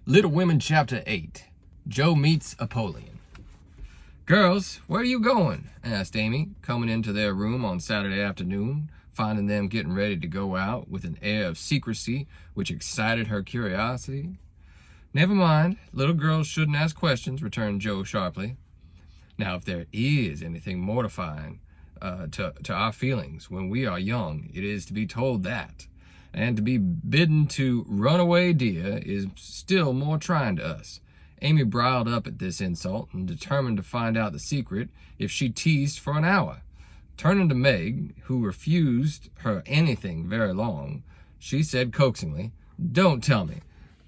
Little Women Chapter 8. Joe Meets Apollyon. "Girls, where are you going?" asked Amy, coming into their room on Saturday afternoon, finding them getting ready to go out with an air of secrecy which excited her curiosity. "Never mind, little girls shouldn't ask questions," returned Joe sharply. "Now, if there is anything mortifying to our feelings when we are young, it is to be told that. And to be bidden to run away, dear, is still more trying to us." Amy briled up at this insult and determined to find out the secret if she teased for an hour. Turning to Meg, who refused her anything very long, she said coaxingly, "Don't tell me.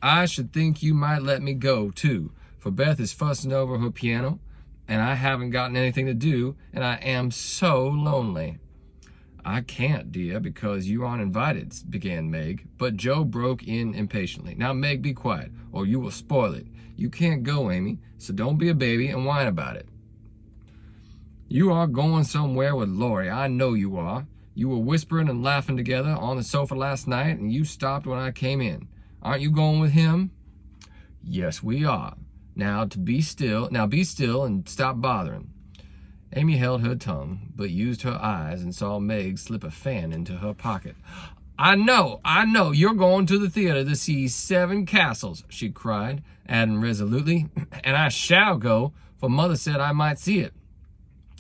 I should think you might let me go, too, for Beth is fussing over her piano, and I haven't gotten anything to do, and I am so lonely." "I can't, dear, because you aren't invited," began Meg, but Joe broke in impatiently. "Now, Meg, be quiet, or you will spoil it. You can't go, Amy, so don't be a baby and whine about it. You are going somewhere with Laurie, I know you are. You were whispering and laughing together on the sofa last night, and you stopped when I came in. Aren't you going with him?" "Yes, we are. Now be still and stop bothering." Amy held her tongue, but used her eyes and saw Meg slip a fan into her pocket. I know, you're going to the theater to see Seven Castles," she cried, adding resolutely, "and I shall go, for Mother said I might see it.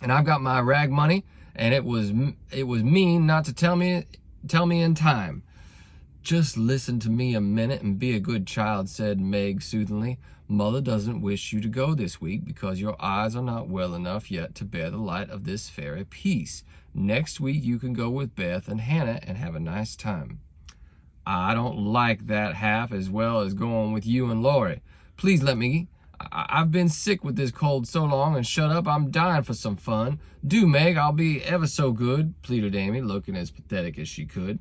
And I've got my rag money, and it was mean not to tell me in time." "Just listen to me a minute and be a good child," said Meg soothingly. "Mother doesn't wish you to go this week because your eyes are not well enough yet to bear the light of this fairy piece. Next week you can go with Beth and Hannah and have a nice time." "I don't like that half as well as going with you and Laurie. Please let me. I've been sick with this cold so long, and shut up, I'm dying for some fun. Do, Meg, I'll be ever so good," pleaded Amy, looking as pathetic as she could.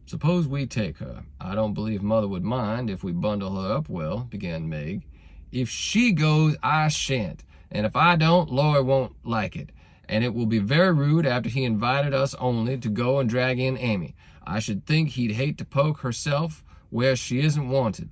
"Suppose we take her. I don't believe Mother would mind if we bundle her up well," began Meg. "If she goes, I shan't. And if I don't, Laurie won't like it. And it will be very rude after he invited us only to go and drag in Amy. I should think he'd hate to poke herself where she isn't wanted,"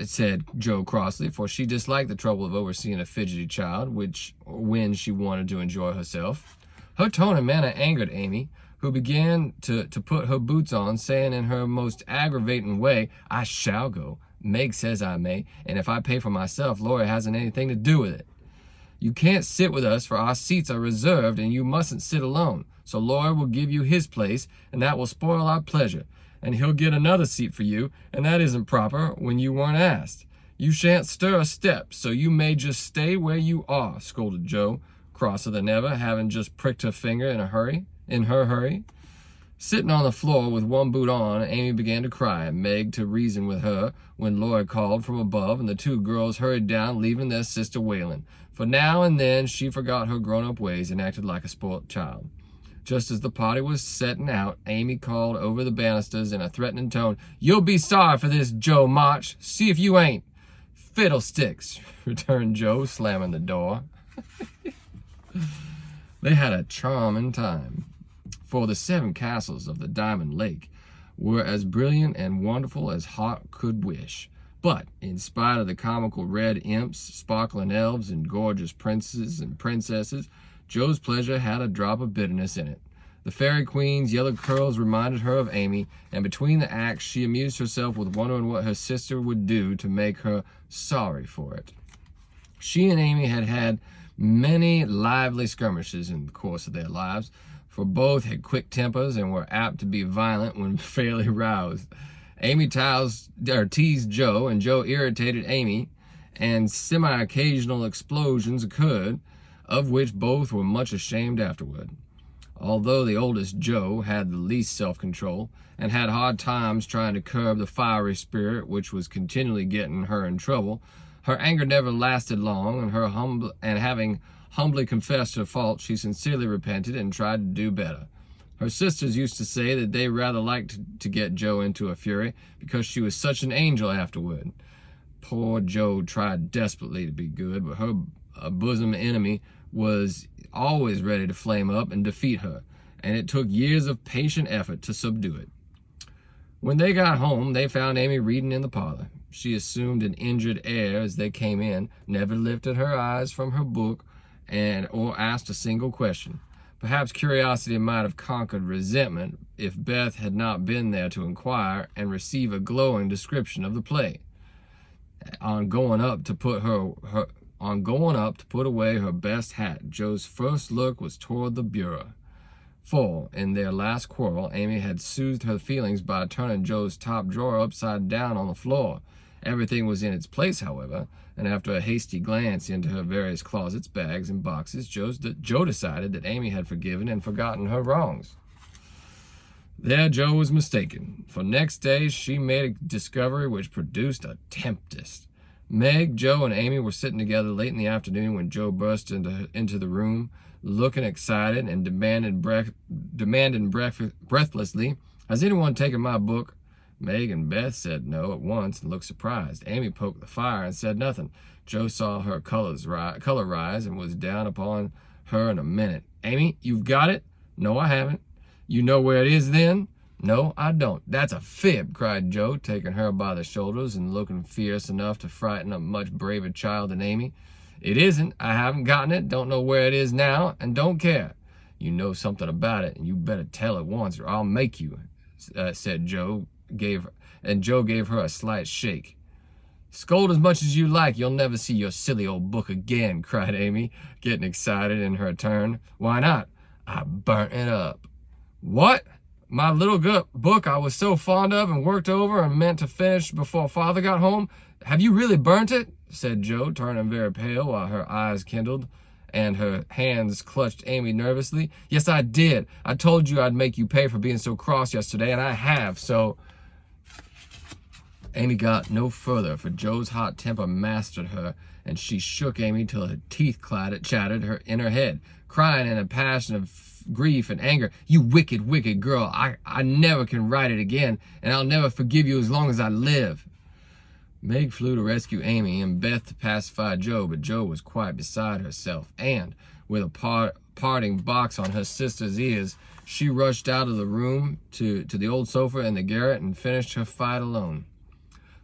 said Joe crossly, for she disliked the trouble of overseeing a fidgety child when she wanted to enjoy herself. Her tone and manner angered Amy, who began to put her boots on, saying in her most aggravating way, "I shall go. Meg says I may, and if I pay for myself, Laurie hasn't anything to do with it. You can't sit with us, for our seats are reserved, and you mustn't sit alone. So Laurie will give you his place, and that will spoil our pleasure. And he'll get another seat for you, and that isn't proper when you weren't asked. You shan't stir a step, so you may just stay where you are," scolded Joe, crosser than ever, having just pricked her finger in her hurry. Sitting on the floor with one boot on, Amy began to cry, and Meg to reason with her when Laurie called from above, and the two girls hurried down, leaving their sister wailing. For now and then she forgot her grown-up ways and acted like a spoilt child. Just as the party was setting out, Amy called over the banisters in a threatening tone, "You'll be sorry for this, Joe March. See if you ain't." "Fiddlesticks," returned Joe, slamming the door. They had a charming time, for the Seven Castles of the Diamond Lake were as brilliant and wonderful as heart could wish. But, in spite of the comical red imps, sparkling elves, and gorgeous princes and princesses, Joe's pleasure had a drop of bitterness in it. The Fairy Queen's yellow curls reminded her of Amy, and between the acts she amused herself with wondering what her sister would do to make her sorry for it. She and Amy had had many lively skirmishes in the course of their lives, for both had quick tempers and were apt to be violent when fairly roused. Amy teased Joe, and Joe irritated Amy, and semi-occasional explosions occurred, of which both were much ashamed afterward. Although the oldest, Joe, had the least self-control, and had hard times trying to curb the fiery spirit which was continually getting her in trouble, her anger never lasted long, and having humbly confessed her fault, she sincerely repented and tried to do better. Her sisters used to say that they rather liked to get Joe into a fury because she was such an angel afterward. Poor Joe tried desperately to be good, but her bosom enemy was always ready to flame up and defeat her, and it took years of patient effort to subdue it. When they got home, they found Amy reading in the parlor. She assumed an injured air as they came in, never lifted her eyes from her book, or asked a single question. Perhaps curiosity might have conquered resentment if Beth had not been there to inquire and receive a glowing description of the play. On going up to put away her best hat, Joe's first look was toward the bureau. For, in their last quarrel, Amy had soothed her feelings by turning Joe's top drawer upside down on the floor. Everything was in its place, however, and after a hasty glance into her various closets, bags, and boxes, Joe decided that Amy had forgiven and forgotten her wrongs. There Joe was mistaken, for next day she made a discovery which produced a tempest. Meg, Joe, and Amy were sitting together late in the afternoon when Joe burst into the room, looking excited and demanding breathlessly, "Has anyone taken my book?" Meg and Beth said no at once and looked surprised. Amy poked the fire and said nothing. Joe saw her color rise and was down upon her in a minute. "Amy, you've got it?" "No, I haven't." "You know where it is then?" "No, I don't." "That's a fib," cried Joe, taking her by the shoulders and looking fierce enough to frighten a much braver child than Amy. "It isn't. I haven't gotten it, don't know where it is now, and don't care." "You know something about it, and you better tell at once, or I'll make you," said Joe. Joe gave her a slight shake. "Scold as much as you like, you'll never see your silly old book again," cried Amy, getting excited in her turn. "Why not?" "I burnt it up." "What? My little book I was so fond of and worked over and meant to finish before Father got home? Have you really burnt it?" said Joe, turning very pale while her eyes kindled and her hands clutched Amy nervously. "Yes, I did. I told you I'd make you pay for being so cross yesterday, and I have, so..." Amy got no further, for Joe's hot temper mastered her, and she shook Amy till her teeth chattered in her head, crying in a passion of grief and anger, "You wicked, wicked girl! I never can write it again, and I'll never forgive you as long as I live." Meg flew to rescue Amy and Beth to pacify Joe, but Joe was quite beside herself, and, with a parting box on her sister's ears, she rushed out of the room to the old sofa in the garret and finished her fight alone.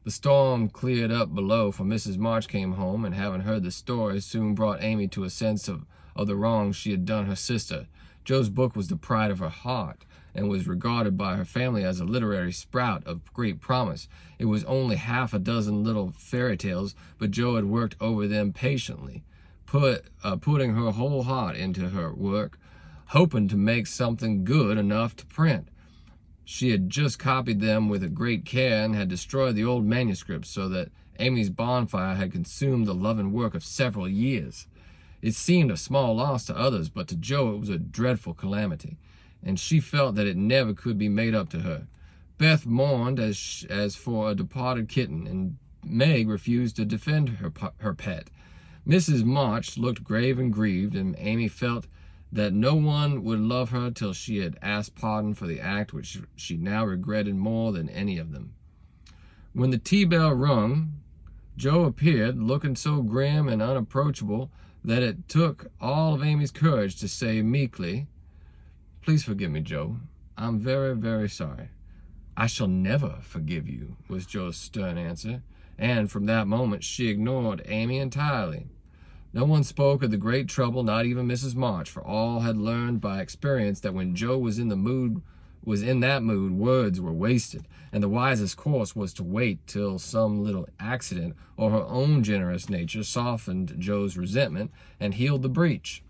The storm cleared up below, for Mrs. March came home, and having heard the story, soon brought Amy to a sense of the wrong she had done her sister. Joe's book was the pride of her heart, and was regarded by her family as a literary sprout of great promise. It was only half a dozen little fairy tales, but Joe had worked over them patiently, putting her whole heart into her work, hoping to make something good enough to print. She had just copied them with great care and had destroyed the old manuscripts so that Amy's bonfire had consumed the loving work of several years. It seemed a small loss to others, but to Joe it was a dreadful calamity, and she felt that it never could be made up to her. Beth mourned as for a departed kitten, and Meg refused to defend her pet. Mrs. March looked grave and grieved, and Amy felt that no one would love her till she had asked pardon for the act which she now regretted more than any of them. When the tea bell rung, Joe appeared, looking so grim and unapproachable that it took all of Amy's courage to say meekly, "Please forgive me, Joe. I'm very, very sorry." "I shall never forgive you," was Joe's stern answer, and from that moment she ignored Amy entirely. No one spoke of the great trouble, not even Mrs. March, for all had learned by experience that when Joe was in that mood, words were wasted, and the wisest course was to wait till some little accident or her own generous nature softened Joe's resentment and healed the breach.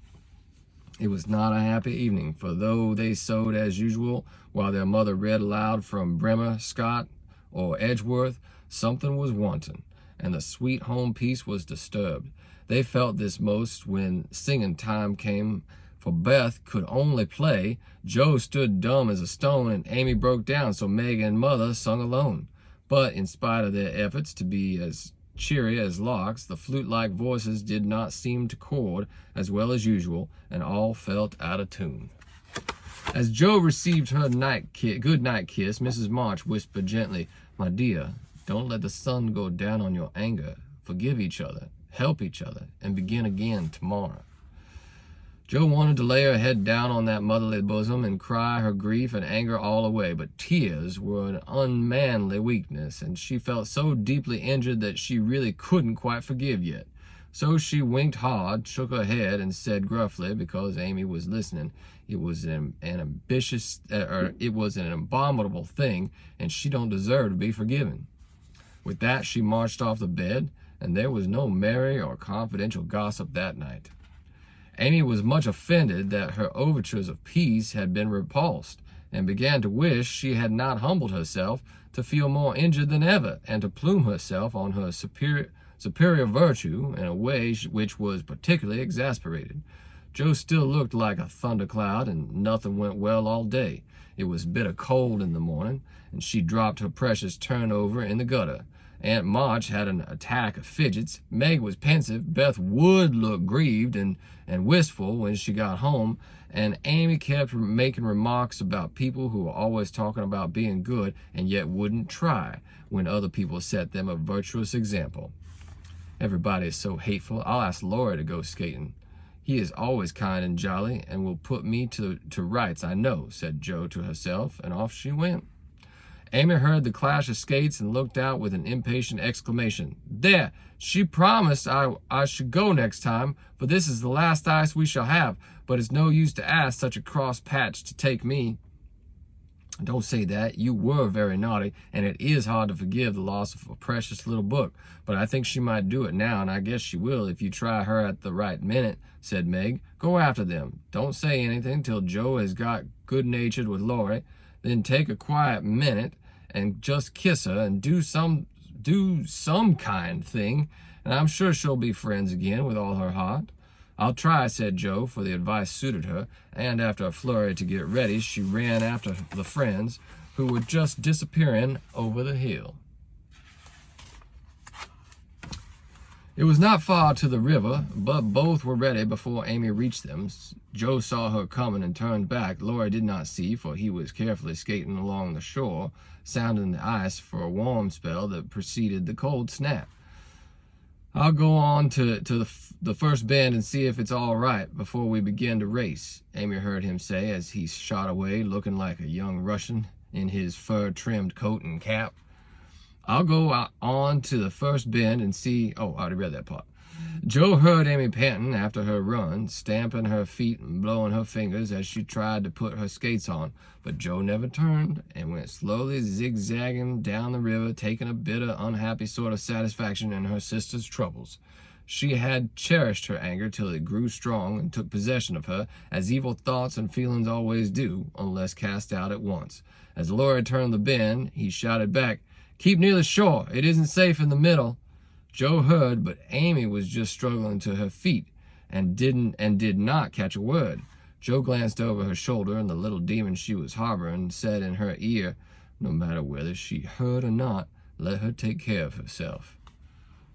It was not a happy evening, for though they sewed as usual while their mother read aloud from Bremer, Scott, or Edgeworth, something was wanting, and the sweet home peace was disturbed. They felt this most when singing time came, for Beth could only play, Joe stood dumb as a stone, and Amy broke down, so Meg and Mother sung alone. But in spite of their efforts to be as cheery as larks, the flute-like voices did not seem to chord as well as usual, and all felt out of tune. As Joe received her good-night kiss, Mrs. March whispered gently, "My dear, don't let the sun go down on your anger. Forgive each other, help each other, and begin again tomorrow." Jo wanted to lay her head down on that motherly bosom and cry her grief and anger all away, but tears were an unmanly weakness, and she felt so deeply injured that she really couldn't quite forgive yet. So she winked hard, shook her head, and said gruffly, because Amy was listening, it was an abominable thing, and she don't deserve to be forgiven. With that, she marched off the bed, and there was no merry or confidential gossip that night. Amy was much offended that her overtures of peace had been repulsed, and began to wish she had not humbled herself, to feel more injured than ever, and to plume herself on her superior virtue in a way which was particularly exasperated. Jo still looked like a thundercloud, and nothing went well all day. It was bitter cold in the morning, and she dropped her precious turnover in the gutter. Aunt March had an attack of fidgets. Meg was pensive. Beth would look grieved and wistful when she got home. And Amy kept making remarks about people who were always talking about being good and yet wouldn't try when other people set them a virtuous example. Everybody is so hateful. I'll ask Laurie to go skating. He is always kind and jolly and will put me to rights, I know, said Jo to herself, and off she went. Amy heard the clash of skates and looked out with an impatient exclamation. There! She promised I should go next time, for this is the last ice we shall have, but it's no use to ask such a cross patch to take me. Don't say that. You were very naughty, and it is hard to forgive the loss of a precious little book, but I think she might do it now, and I guess she will if you try her at the right minute, said Meg. Go after them. Don't say anything till Jo has got good-natured with Laurie. Then take a quiet minute and just kiss her and do some kind thing, and I'm sure she'll be friends again with all her heart. I'll try, said Jo, for the advice suited her, and after a flurry to get ready, she ran after the friends, who were just disappearing over the hill. It was not far to the river, but both were ready before Amy reached them. Jo saw her coming and turned back. Laurie did not see, for he was carefully skating along the shore, sounding the ice for a warm spell that preceded the cold snap. I'll go on to the first bend and see if it's all right before we begin to race, Amy heard him say as he shot away, looking like a young Russian in his fur-trimmed coat and cap. I'll go on to the first bend and see... Oh, I already read that part. Jo heard Amy panting after her run, stamping her feet and blowing her fingers as she tried to put her skates on. But Jo never turned and went slowly zigzagging down the river, taking a bitter, unhappy sort of satisfaction in her sister's troubles. She had cherished her anger till it grew strong and took possession of her, as evil thoughts and feelings always do, unless cast out at once. As Laurie turned the bend, he shouted back, "Keep near the shore. It isn't safe in the middle." Jo heard, but Amy was just struggling to her feet and did not catch a word. Jo glanced over her shoulder, and the little demon she was harboring said in her ear, no matter whether she heard or not, let her take care of herself.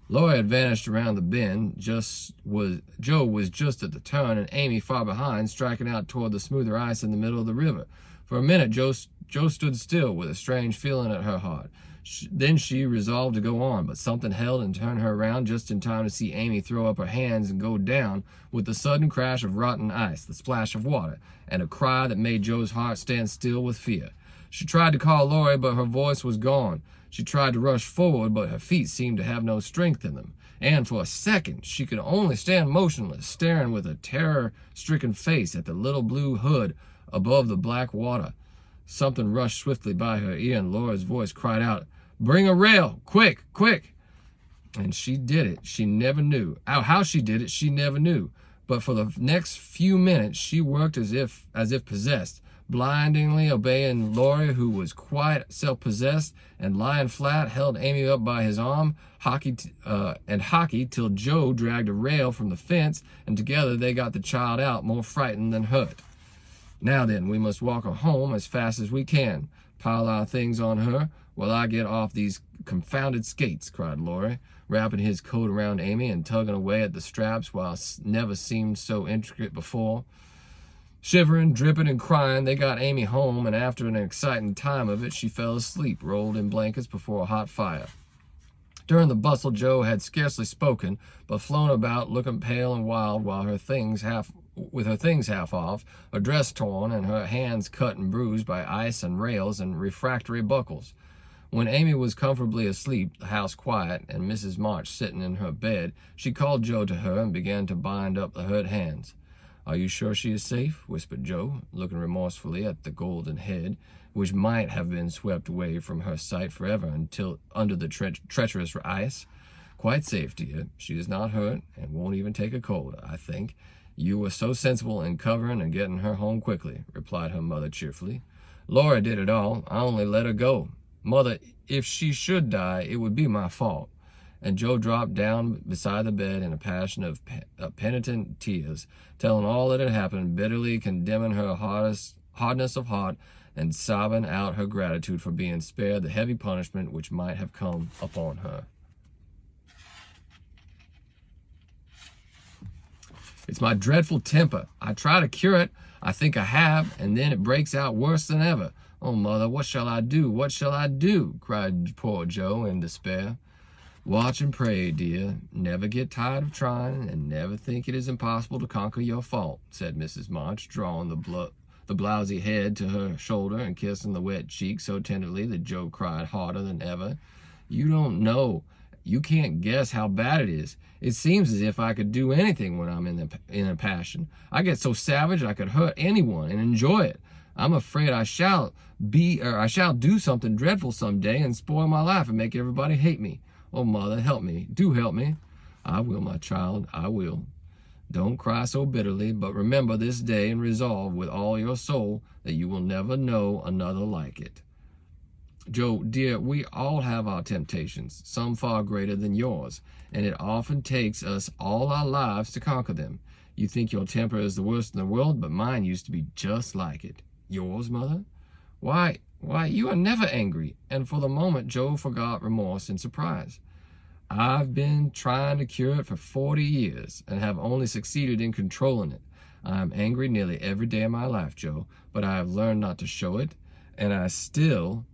Laurie had vanished around the bend. Jo was just at the turn, and Amy far behind, striking out toward the smoother ice in the middle of the river. For a minute, Jo stood still with a strange feeling at her heart. Then she resolved to go on, but something held and turned her around just in time to see Amy throw up her hands and go down with the sudden crash of rotten ice, the splash of water, and a cry that made Jo's heart stand still with fear. She tried to call Laurie, but her voice was gone. She tried to rush forward, but her feet seemed to have no strength in them. And for a second, she could only stand motionless, staring with a terror-stricken face at the little blue hood above the black water. Something rushed swiftly by her ear, and Laura's voice cried out, "Bring a rail! Quick! Quick!" And she did it. She never knew. How she did it, she never knew. But for the next few minutes, she worked as if possessed, blindingly obeying Laurie, who was quite self-possessed, and lying flat, held Amy up by his arm, hockey till Jo dragged a rail from the fence, and together they got the child out, more frightened than hurt. "Now then, we must walk her home as fast as we can. Pile our things on her while I get off these confounded skates," cried Laurie, wrapping his coat around Amy and tugging away at the straps while never seemed so intricate before. Shivering, dripping, and crying, they got Amy home, and after an exciting time of it, she fell asleep, rolled in blankets before a hot fire. During the bustle, Jo had scarcely spoken, but flown about, looking pale and wild, while her things, half with her things half off, her dress torn, and her hands cut and bruised by ice and rails and refractory buckles. When Amy was comfortably asleep, the house quiet, and Mrs. March sitting in her bed, she called Joe to her and began to bind up the hurt hands. "Are you sure she is safe?" whispered Joe, looking remorsefully at the golden head, which might have been swept away from her sight forever until under the treacherous ice. "Quite safe, dear. She is not hurt, and won't even take a cold, I think. You were so sensible in covering and getting her home quickly," replied her mother cheerfully. "Laura did it all. I only let her go. Mother, if she should die, it would be my fault." And Joe dropped down beside the bed in a passion of penitent tears, telling all that had happened, bitterly condemning her hardness of heart, and sobbing out her gratitude for being spared the heavy punishment which might have come upon her. "It's my dreadful temper. I try to cure it. I think I have, and then it breaks out worse than ever. Oh, Mother, what shall I do? What shall I do?" cried poor Joe in despair. "Watch and pray, dear. Never get tired of trying, and never think it is impossible to conquer your fault," said Mrs. March, drawing the blousy head to her shoulder and kissing the wet cheek so tenderly that Joe cried harder than ever. "You don't know. You can't guess how bad it is. It seems as if I could do anything when I'm in a passion. I get so savage I could hurt anyone and enjoy it. I'm afraid I shall do something dreadful someday and spoil my life and make everybody hate me. Oh, Mother, help me. Do help me." "I will, my child, I will. Don't cry so bitterly, but remember this day and resolve with all your soul that you will never know another like it." "Joe, dear, we all have our temptations, some far greater than yours, and it often takes us all our lives to conquer them. You think your temper is the worst in the world, but mine used to be just like it." "Yours, Mother? Why, you are never angry." And for the moment, Joe forgot remorse in surprise. "I've been trying to cure it for 40 years and have only succeeded in controlling it. I am angry nearly every day of my life, Joe, but I have learned not to show it, and I still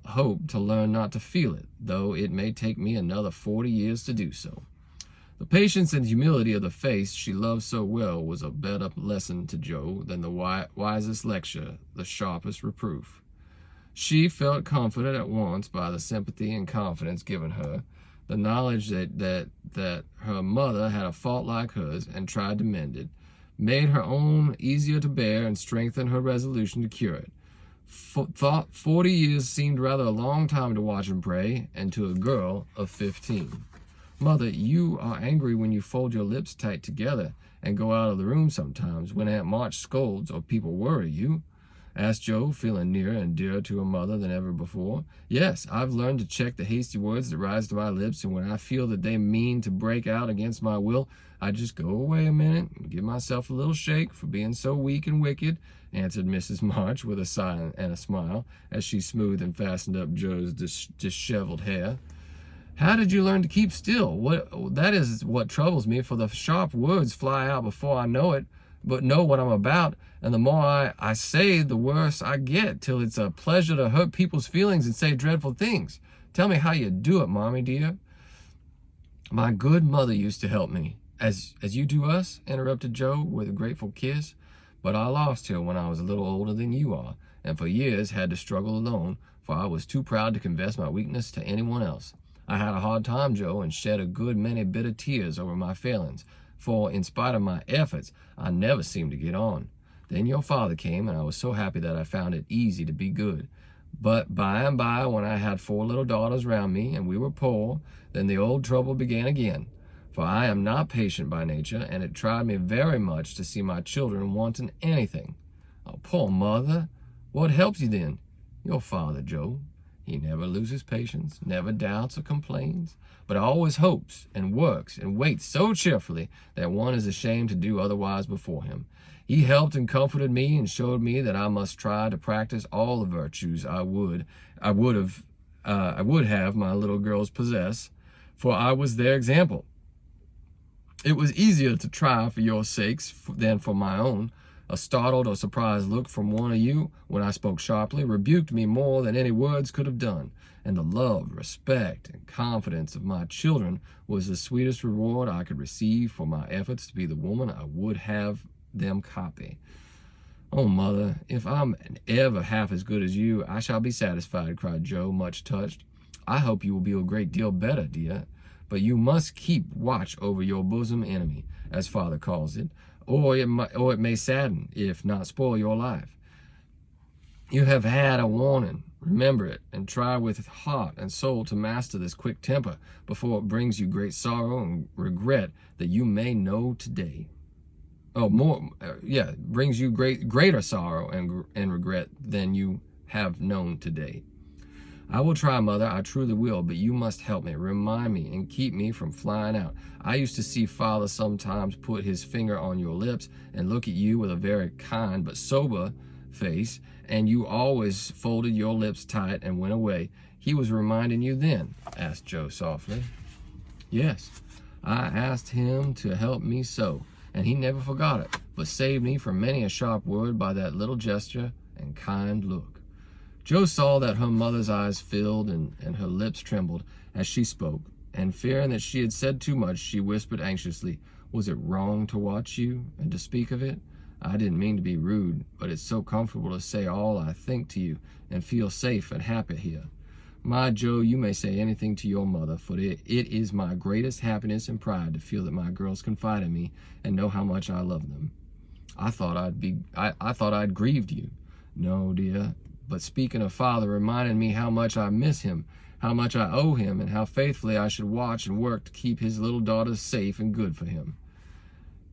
hope to learn not to feel it, though it may take me another 40 years to do so." The patience and humility of the face she loved so well was a better lesson to Joe than the wisest lecture, the sharpest reproof. She felt comforted at once by the sympathy and confidence given her, the knowledge that her mother had a fault like hers and tried to mend it, made her own easier to bear and strengthened her resolution to cure it. 40 years seemed rather a long time to watch and pray, and to a girl of 15. "Mother, you are angry when you fold your lips tight together and go out of the room sometimes, when Aunt March scolds or people worry you?" asked Joe, feeling nearer and dearer to her mother than ever before. "Yes, I've learned to check the hasty words that rise to my lips, and when I feel that they mean to break out against my will, I just go away a minute and give myself a little shake for being so weak and wicked," answered Mrs. March with a sigh and a smile, as she smoothed and fastened up Joe's disheveled hair. "How did you learn to keep still? That is what troubles me, for the sharp words fly out before I know what I'm about, and the more I say, the worse I get, till it's a pleasure to hurt people's feelings and say dreadful things. Tell me how you do it, Mommy dear." "My good mother used to help me, as you do us," interrupted Joe with a grateful kiss. "But I lost her when I was a little older than you are, and for years had to struggle alone, for I was too proud to confess my weakness to anyone else. I had a hard time, Joe, and shed a good many bitter tears over my failings, for in spite of my efforts, I never seemed to get on. Then your father came, and I was so happy that I found it easy to be good. But by and by, when I had 4 little daughters round me, and we were poor, then the old trouble began again. For I am not patient by nature, and it tried me very much to see my children wanting anything." "Oh, poor mother! What helps you then?" "Your father, Joe. He never loses patience, never doubts or complains, but always hopes and works and waits so cheerfully that one is ashamed to do otherwise before him. He helped and comforted me and showed me that I must try to practice all the virtues I would have my little girls possess, for I was their example. It was easier to try for your sakes than for my own. A startled or surprised look from one of you, when I spoke sharply, rebuked me more than any words could have done, and the love, respect, and confidence of my children was the sweetest reward I could receive for my efforts to be the woman I would have them copy. Oh, Mother, if I'm ever half as good as you, I shall be satisfied, cried Joe, much touched. I hope you will be a great deal better, dear, but you must keep watch over your bosom enemy, as Father calls it, or it may sadden, if not spoil your life. You have had a warning. Remember it, and try with heart and soul to master this quick temper before it brings you great sorrow and regret that you may know today. Brings you greater sorrow and regret than you have known today. I will try, Mother, I truly will, but you must help me, remind me, and keep me from flying out. I used to see Father sometimes put his finger on your lips and look at you with a very kind but sober face, and you always folded your lips tight and went away. He was reminding you then? Asked Joe softly. Yes, I asked him to help me so, and he never forgot it, but saved me from many a sharp word by that little gesture and kind look. Joe saw that her mother's eyes filled and her lips trembled as she spoke, and fearing that she had said too much, she whispered anxiously, "Was it wrong to watch you and to speak of it? I didn't mean to be rude, but it's so comfortable to say all I think to you and feel safe and happy here. My Joe, you may say anything to your mother, for it is my greatest happiness and pride to feel that my girls confide in me and know how much I love them. I thought I'd grieved you. No, dear, but speaking of Father reminded me how much I miss him, how much I owe him, and how faithfully I should watch and work to keep his little daughters safe and good for him.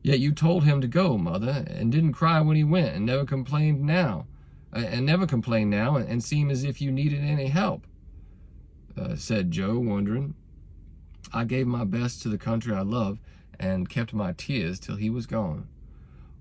Yet you told him to go, Mother, and didn't cry when he went, and never complained now, and seem as if you needed any help," said Joe, wondering. "I gave my best to the country I love, and kept my tears till he was gone.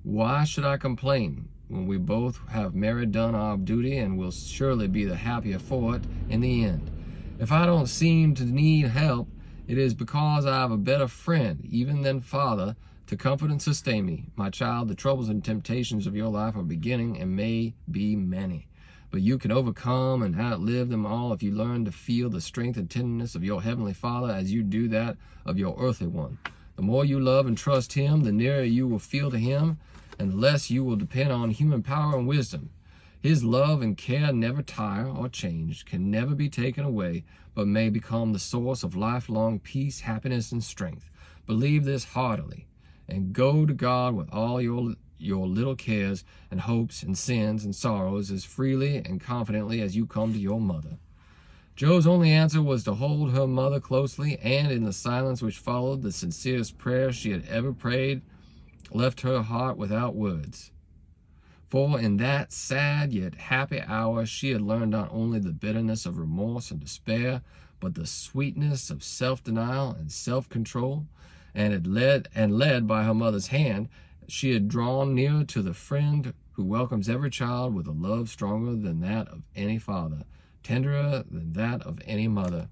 Why should I complain, when we both have married done our duty, and will surely be the happier for it in the end? If I don't seem to need help, it is because I have a better friend, even than Father, to comfort and sustain me. My child, the troubles and temptations of your life are beginning and may be many, but you can overcome and outlive them all if you learn to feel the strength and tenderness of your heavenly Father as you do that of your earthly one. The more you love and trust him, the nearer you will feel to him, and the less you will depend on human power and wisdom. His love and care never tire or change, can never be taken away, but may become the source of lifelong peace, happiness, and strength. Believe this heartily, and go to God with all your little cares and hopes and sins and sorrows as freely and confidently as you come to your mother." Joe's only answer was to hold her mother closely, and in the silence which followed, the sincerest prayer she had ever prayed left her heart without words. For in that sad yet happy hour she had learned not only the bitterness of remorse and despair, but the sweetness of self-denial and self-control, and led by her mother's hand, she had drawn near to the friend who welcomes every child with a love stronger than that of any father, tenderer than that of any mother.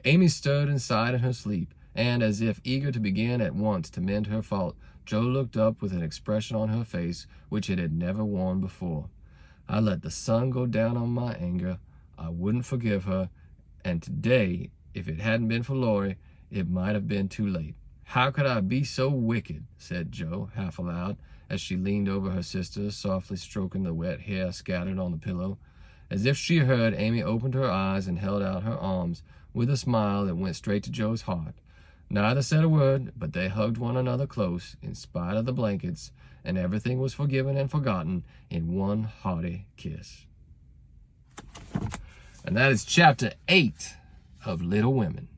Amy stirred inside in her sleep, and as if eager to begin at once to mend her fault, Joe looked up with an expression on her face which it had never worn before. "I let the sun go down on my anger. I wouldn't forgive her, and today, if it hadn't been for Laurie, it might have been too late. How could I be so wicked?" said Joe, half aloud, as she leaned over her sister, softly stroking the wet hair scattered on the pillow. As if she heard, Amy opened her eyes and held out her arms with a smile that went straight to Joe's heart. Neither said a word, but they hugged one another close, in spite of the blankets, and everything was forgiven and forgotten in one hearty kiss. And that is chapter 8 of Little Women.